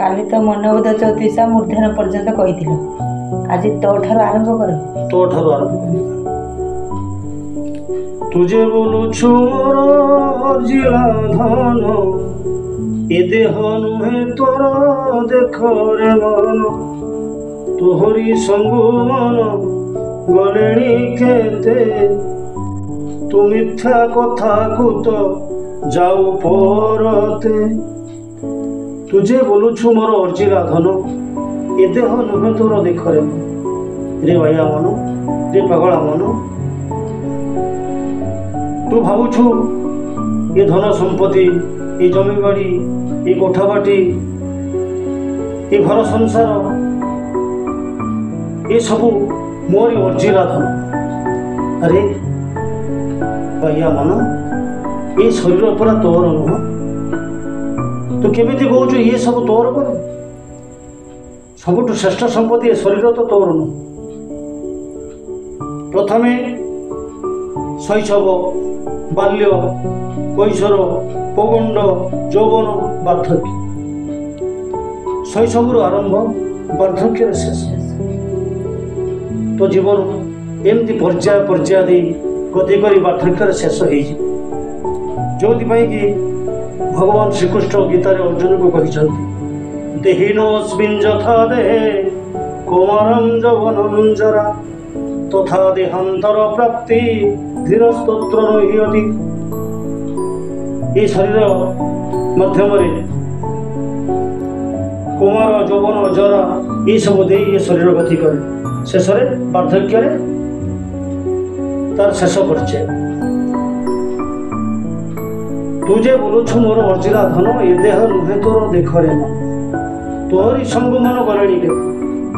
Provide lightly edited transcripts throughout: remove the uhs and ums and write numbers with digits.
କାଲି ତ ମନବୋଧ ଚଉତିଶା ମୂର୍ଦ୍ଧନ ପର୍ଯ୍ୟନ୍ତ କହିଥିଲ। ଆଜି ତୋଠାରୁ ଆରମ୍ଭ କର। ତୋଠାରୁ ଆରମ୍ଭ କରିବା। ତୁझे ବୋଲୁଛୁ ମୋର ଜିଲା ଧନ, ଏ ଦେହ ନୁହେଁ ତୋର ଦେଖରେ ମନ, ତୋହରି ସଙ୍ଗୁ ମନ ଗଲେଣି କେତେ, ତୁ ମିଥ୍ୟା କଥାକୁ ତ ଯାଉ ପରତେ। ତୁझे ବୋଲୁଛୁ ମୋର ଅର୍ଜିଲା ଧନ, ଏ ଦେହ ନୁହେଁ ତୋର ଦେଖରେ ମନ। ରେ ଭାଇଆ ମନ, ରେ ପାଗଳା ମନ, ତୁ ଭାବୁଛୁ ଏ ଧନ ସମ୍ପତ୍ତି, ଏ ଜମିବାଡ଼ି, ଏ କୋଠାବାଟି, ଏ ଘର ସଂସାର, ଏସବୁ ମୋରି ଅର୍ଜିଲା ଧନ। ଆରେ ଭାଇଆ ମନ, ଏ ଶରୀର ପରା ତୋର ନୁହଁ। ତୁ କେମିତି କହୁଛୁ ଇଏ ସବୁ ତୋର ବୋଲି? ସବୁଠୁ ଶ୍ରେଷ୍ଠ ସମ୍ପତ୍ତି ଏ ଶରୀର ତ ତୋର ନୁହଁ। ପ୍ରଥମେ ଶୈଶବ, ବାଲ୍ୟ, କୈଶୋର, ପୌଗଣ୍ଡ, ଯୌବନ, ବାର୍ଦ୍ଧକ୍ୟ। ଶୈଶବରୁ ଆରମ୍ଭ, ବାର୍ଦ୍ଧକ୍ୟରେ ଶେଷ। ତୋ ଜୀବନ ଏମିତି ପର୍ଯ୍ୟାୟ ପର୍ଯ୍ୟାୟ ଦେଇ ଗତି କରି ବାର୍ଦ୍ଧକ୍ୟରେ ଶେଷ ହେଇଯିବ। ଯେଉଁଥିପାଇଁ କି ଭଗବାନ ଶ୍ରୀକୃଷ୍ଣ ଗୀତାରେ ଅର୍ଜୁନକୁ କହିଛନ୍ତି, ଦେହିନୋऽସ୍ମିନ୍ ଯଥା ଦେହେ କୌମାରଂ ଯୌବନଂ ଜରା, ତଥା ଦେହାନ୍ତର ପ୍ରାପ୍ତି ଧୀରସ୍ତୋତ୍ର ନହିୟତି। ଏ ଶରୀର ମାଧ୍ୟମରେ କୌମାର, ଯୌବନ, ଜରା ଏସବୁ ଦେଇ ଏ ଶରୀର ଗତି କରେ। ଶେଷରେ ବାର୍ଦ୍ଧକ୍ୟରେ ତାର ଶେଷ ପରିଚୟ। ତୁझे ବୋଲୁଛୁ ମୋର ଅର୍ଜିଲା ଧନ, ଏ ଦେହ ନୁହେଁ ତୋର ଦେଖରେ ମନ, ତୋହରି ସଙ୍ଗୁ ମନ ଗଲେଣି କେତେ,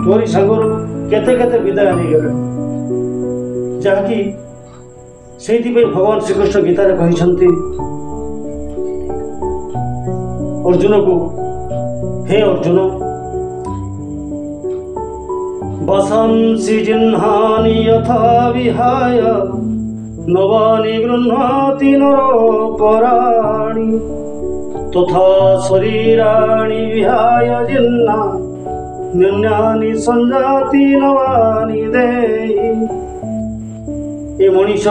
ତୋହରି ସାଙ୍ଗରୁ କେତେ କେତେ ବିଦାୟ ନେଇଗଲେଣି। ଯାହାକି ସେଇଥିପାଇଁ ଭଗବାନ ଶ୍ରୀକୃଷ୍ଣ ଗୀତାରେ କହିଛନ୍ତି ଅର୍ଜୁନକୁ, ହେ ଅର୍ଜୁନ, ବସଂସି ଜିହ୍ନାନି ଯଥା ବିହାୟ ନବାନି ଗୃହ୍ଣାତି ନରୋପରାଣି, ତଥା ଶରୀରାଣି ବିହାୟ ଜିହ୍ନା ନ୍ୟୁନାନି ସଞ୍ଜାତି ନବାନି ଦେହି। ଏ ମଣିଷ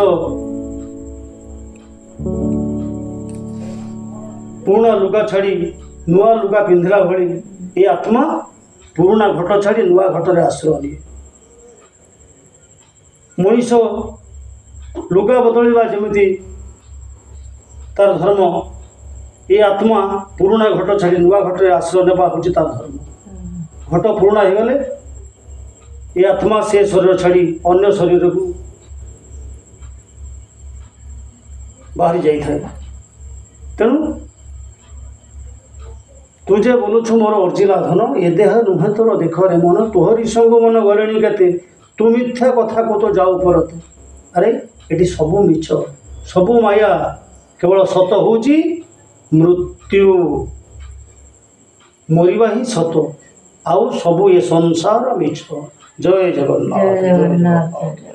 ପୁରୁଣା ଲୁଗା ଛାଡ଼ି ନୂଆ ଲୁଗା ପିନ୍ଧିଲା ଭଳି ଏ ଆତ୍ମା ପୁରୁଣା ଘଟ ଛାଡ଼ି ନୂଆ ଘଟରେ ଆଶ୍ରୟ ନିଏ। ମଣିଷ ଲୁଗା ବଦଳିବା ଯେମିତି ତାର ଧର୍ମ, ଏ ଆତ୍ମା ପୁରୁଣା ଘଟ ଛାଡ଼ି ନୂଆ ଘଟରେ ଆଶ୍ରୟ ନେବା ହେଉଛି ତାର ଧର୍ମ। ଘଟ ପୁରୁଣା ହେଇଗଲେ ଏ ଆତ୍ମା ସେ ଶରୀର ଛାଡ଼ି ଅନ୍ୟ ଶରୀରକୁ ବାହାରି ଯାଇଥାଏ। ତେଣୁ ତୁझे ବୋଲୁଛୁ ମୋର ଅର୍ଜିଲା ଧନ, ଏ ଦେହ ନୁହେଁ ତୋର ଦେଖରେ ମନ, ତୋହରି ସଙ୍ଗୁ ମନ ଗଲେଣି କେତେ, ତୁ ମିଥ୍ୟା କଥାକୁ ତ ଯାଉ ପରତେ। ଆରେ ଏଠି ସବୁ ମିଛ, ସବୁ ମାୟା, କେବଳ ସତ ହେଉଛି ମୃତ୍ୟୁ। ମରିବା ହିଁ ସତ, ଆଉ ସବୁ ଏ ସଂସାର ମିଛ। ଜୟ ଜଗନ୍ନାଥ।